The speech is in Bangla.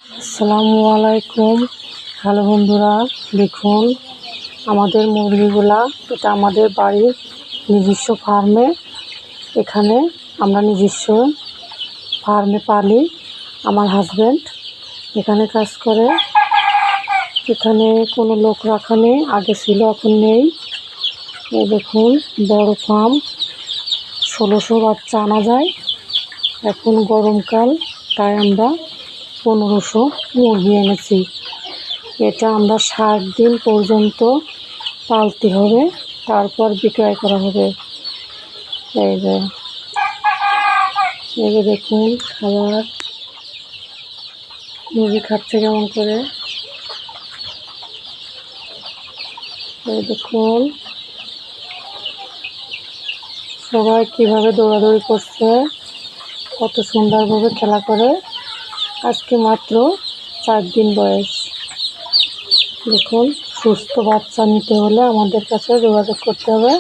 আসসালামু আলাইকুম। হ্যালো বন্ধুরা, দেখুন আমাদের মুরগিগুলা। এটা আমাদের বাড়ির নিজস্ব ফার্মে। এখানে আমরা নিজস্ব ফার্মে পালি। আমার হাজব্যান্ড এখানে কাজ করে। এখানে কোনো লোক রাখা নেই, আগে ছিল এখন নেই। এই দেখুন বড় ফার্ম, 1600 বাচ্চা আনা যায়। এখন গরমকাল, তাই আমরা 1500 মুরগি এনেছি। এটা আমরা 60 দিন পর্যন্ত পালতে হবে, তারপর বিক্রয় করা হবে। এই যে দেখুন খাবার মুরগি খাচ্ছে কেমন করে। এই দেখুন সবাই কিভাবে দৌড়াদৌড়ি করছে, কত সুন্দরভাবে খেলা করে। আজকে মাত্র 4 দিন বয়স। দেখুন সুস্থ বাচ্চা নিতে হলে আমাদের কাছে যোগাযোগ করতে হবে।